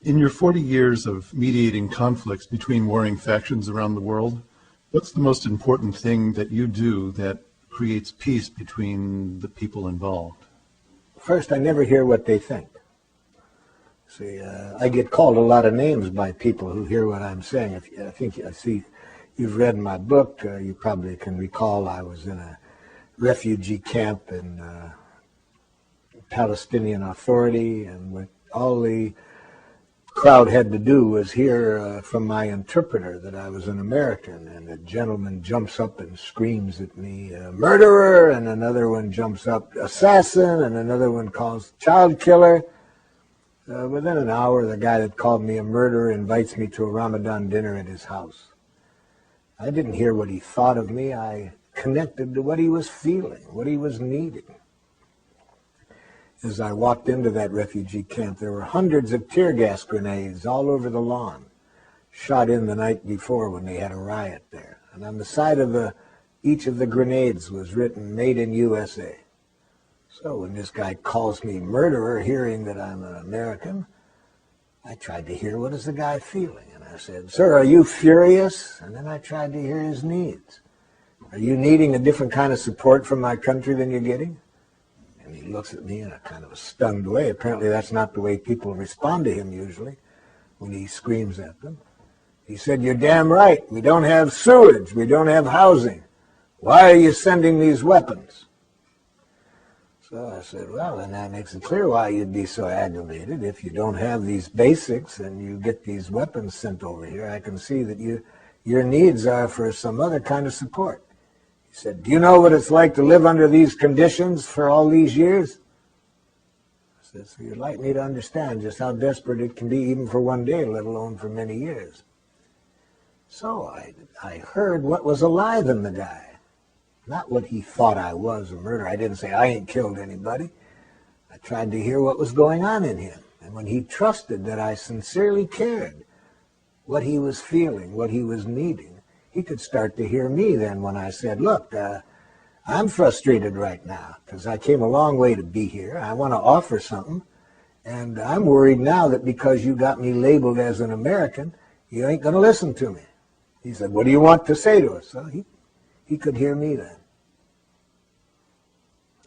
In your 40 years of mediating conflicts between warring factions around the world, what's the most important thing that you do that creates peace between the people involved? First, I never hear what they think. See, I get called a lot of names by people who hear what I'm saying. I see you've read my book. You probably can recall I was in a refugee camp in Palestinian Authority, and what all the crowd had to do was hear from my interpreter that I was an American, and a gentleman jumps up and screams at me, murderer, and another one jumps up, assassin, and another one calls child killer. Within an hour, the guy that called me a murderer invites me to a Ramadan dinner at his house. I didn't hear what he thought of me. I connected to what he was feeling, what he was needing. As I walked into that refugee camp, there were hundreds of tear gas grenades all over the lawn, shot in the night before when they had a riot there. And on the side of each of the grenades was written, "Made in USA." So when this guy calls me murderer, hearing that I'm an American, I tried to hear, what is the guy feeling? And I said, "Sir, are you furious?" And then I tried to hear his needs. "Are you needing a different kind of support from my country than you're getting?" And he looks at me in a kind of a stunned way. Apparently that's not the way people respond to him usually when he screams at them. He said, "You're damn right. We don't have sewage. We don't have housing. Why are you sending these weapons?" So I said, "Well, then that makes it clear why you'd be so aggravated. If you don't have these basics and you get these weapons sent over here, I can see that your needs are for some other kind of support." He said, "Do you know what it's like to live under these conditions for all these years?" I said, "So you'd like me to understand just how desperate it can be even for one day, let alone for many years." So I heard what was alive in the guy. Not what he thought I was, a murderer. I didn't say, "I ain't killed anybody." I tried to hear what was going on in him. And when he trusted that I sincerely cared what he was feeling, what he was needing, he could start to hear me then when I said, "Look, I'm frustrated right now because I came a long way to be here. I want to offer something. And I'm worried now that because you got me labeled as an American, you ain't going to listen to me." He said, "What do you want to say to us?" So he could hear me then.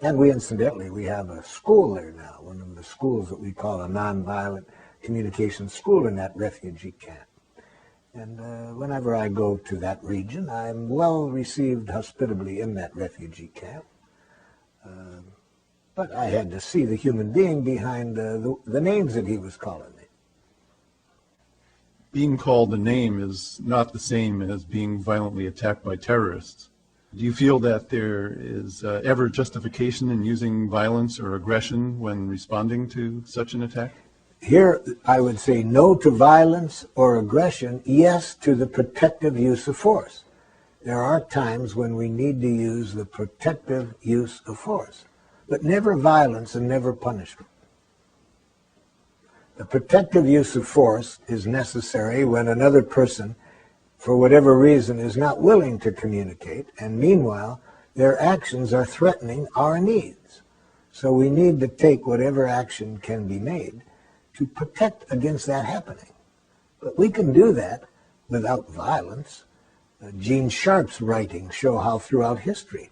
And we have a school there now, one of the schools that we call a nonviolent communication school in that refugee camp. And whenever I go to that region, I'm well received hospitably in that refugee camp. But I had to see the human being behind the names that he was calling me. Being called a name is not the same as being violently attacked by terrorists. Do you feel that there is ever justification in using violence or aggression when responding to such an attack? Here, I would say no to violence or aggression, yes to the protective use of force. There are times when we need to use the protective use of force, but never violence and never punishment. The protective use of force is necessary when another person, for whatever reason, is not willing to communicate, and meanwhile, their actions are threatening our needs. So we need to take whatever action can be made to protect against that happening. But we can do that without violence. Gene Sharp's writings show how throughout history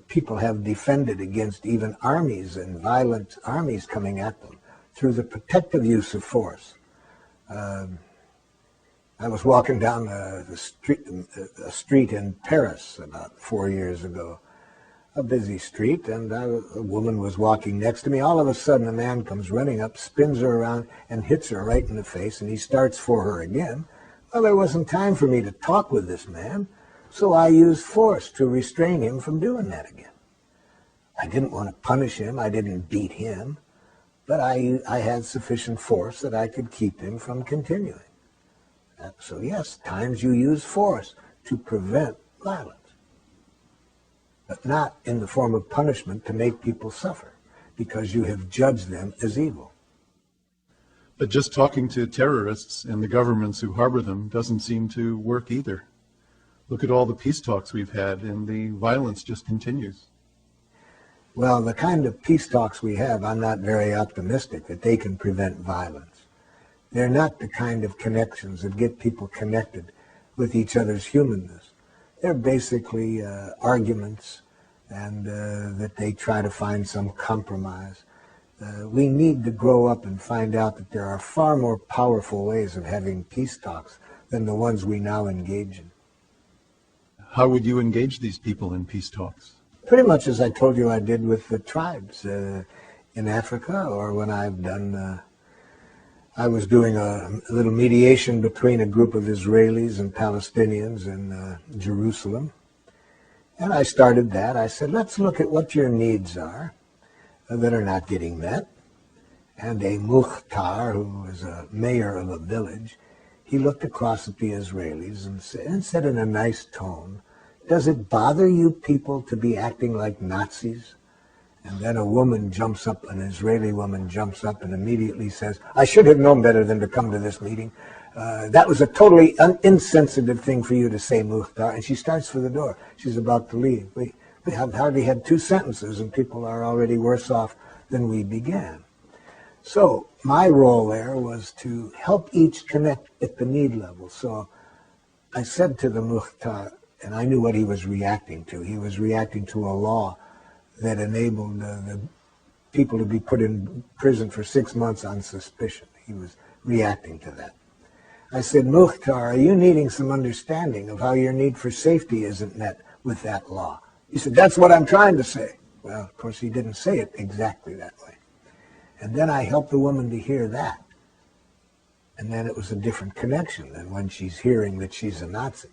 people have defended against even armies and violent armies coming at them through the protective use of force. I was walking down a street in Paris about 4 years ago, a busy street, and a woman was walking next to me. All of a sudden, a man comes running up, spins her around, and hits her right in the face, and he starts for her again. Well, there wasn't time for me to talk with this man, so I used force to restrain him from doing that again. I didn't want to punish him. I didn't beat him, but I had sufficient force that I could keep him from continuing. So yes, times you use force to prevent violence, but not in the form of punishment to make people suffer because you have judged them as evil. But just talking to terrorists and the governments who harbor them doesn't seem to work either. Look at all the peace talks we've had, and the violence just continues. Well, the kind of peace talks we have, I'm not very optimistic that they can prevent violence. They're not the kind of connections that get people connected with each other's humanness. They're basically arguments, and that they try to find some compromise. We need to grow up and find out that there are far more powerful ways of having peace talks than the ones we now engage in. How would you engage these people in peace talks? Pretty much as I told you I did with the tribes in Africa, or when I've done, I was doing a little mediation between a group of Israelis and Palestinians in Jerusalem. And I started that. I said, let's look at what your needs are that are not getting met. And a Mukhtar, who was a mayor of a village, he looked across at the Israelis and said in a nice tone, does it bother you people to be acting like Nazis? And then a woman jumps up, an Israeli woman jumps up and immediately says, I should have known better than to come to this meeting. That was a totally insensitive thing for you to say, Mukhtar. And she starts for the door. She's about to leave. We have hardly had 2 sentences and people are already worse off than we began. So my role there was to help each connect at the need level. So I said to the Mukhtar, and I knew what he was reacting to. He was reacting to a law that enabled the people to be put in prison for 6 months on suspicion. He was reacting to that. I said, Mukhtar, are you needing some understanding of how your need for safety isn't met with that law? He said, that's what I'm trying to say. Well, of course, he didn't say it exactly that way. And then I helped the woman to hear that. And then it was a different connection than when she's hearing that she's a Nazi.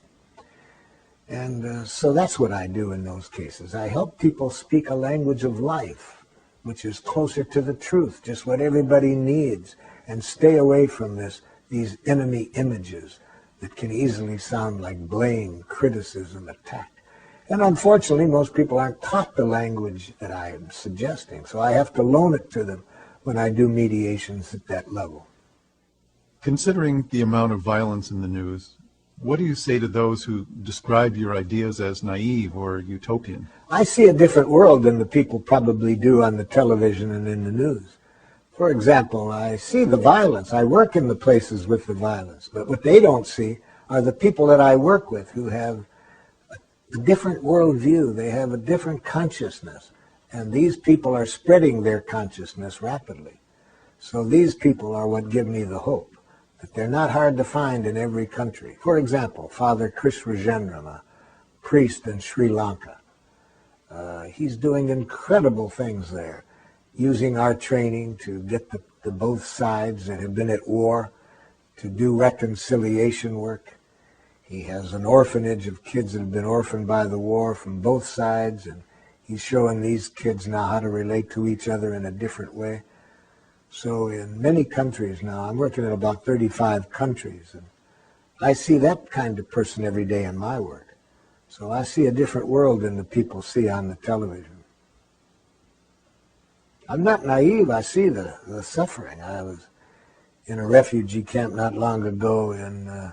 And so that's what I do in those cases. I help people speak a language of life, which is closer to the truth, just what everybody needs, and stay away from these enemy images that can easily sound like blame, criticism, attack. And unfortunately, most people aren't taught the language that I am suggesting, so I have to loan it to them when I do mediations at that level. Considering the amount of violence in the news, what do you say to those who describe your ideas as naive or utopian? I see a different world than the people probably do on the television and in the news. For example, I see the violence. I work in the places with the violence. But what they don't see are the people that I work with who have a different worldview. They have a different consciousness. And these people are spreading their consciousness rapidly. So these people are what give me the hope that they're not hard to find in every country. For example, Father Chris Rajendram, a priest in Sri Lanka. He's doing incredible things there, using our training to get the both sides that have been at war to do reconciliation work. He has an orphanage of kids that have been orphaned by the war from both sides, and he's showing these kids now how to relate to each other in a different way. So in many countries now, I'm working in about 35 countries, and I see that kind of person every day in my work. So I see a different world than the people see on the television. I'm not naive. I see the suffering. I was in a refugee camp not long ago in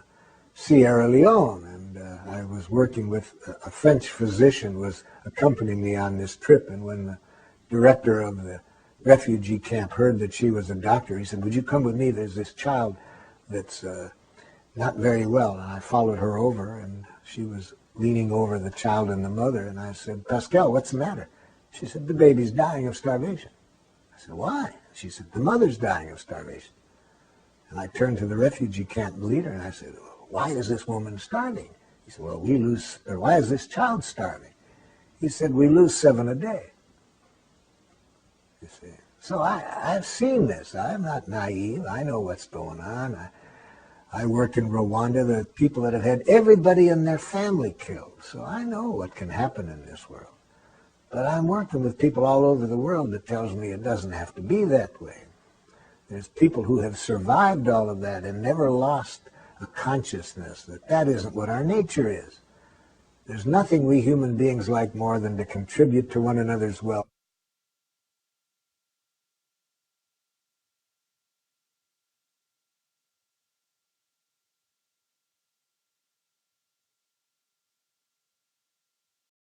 Sierra Leone, and I was working with a French physician was accompanying me on this trip, and when the director of the refugee camp heard that she was a doctor, he said, would you come with me? There's this child that's not very well. And I followed her over, and she was leaning over the child and the mother, and I said, Pascal, what's the matter? She said, the baby's dying of starvation. I said, why? She said, the mother's dying of starvation. And I turned to the refugee camp leader, and I said, why is this woman starving? He said, well, why is this child starving? He said, we lose 7 a day. You see. So I've seen this. I'm not naive. I know what's going on. I work in Rwanda. There are people that have had everybody in their family killed. So I know what can happen in this world. But I'm working with people all over the world that tells me it doesn't have to be that way. There's people who have survived all of that and never lost a consciousness that that isn't what our nature is. There's nothing we human beings like more than to contribute to one another's well.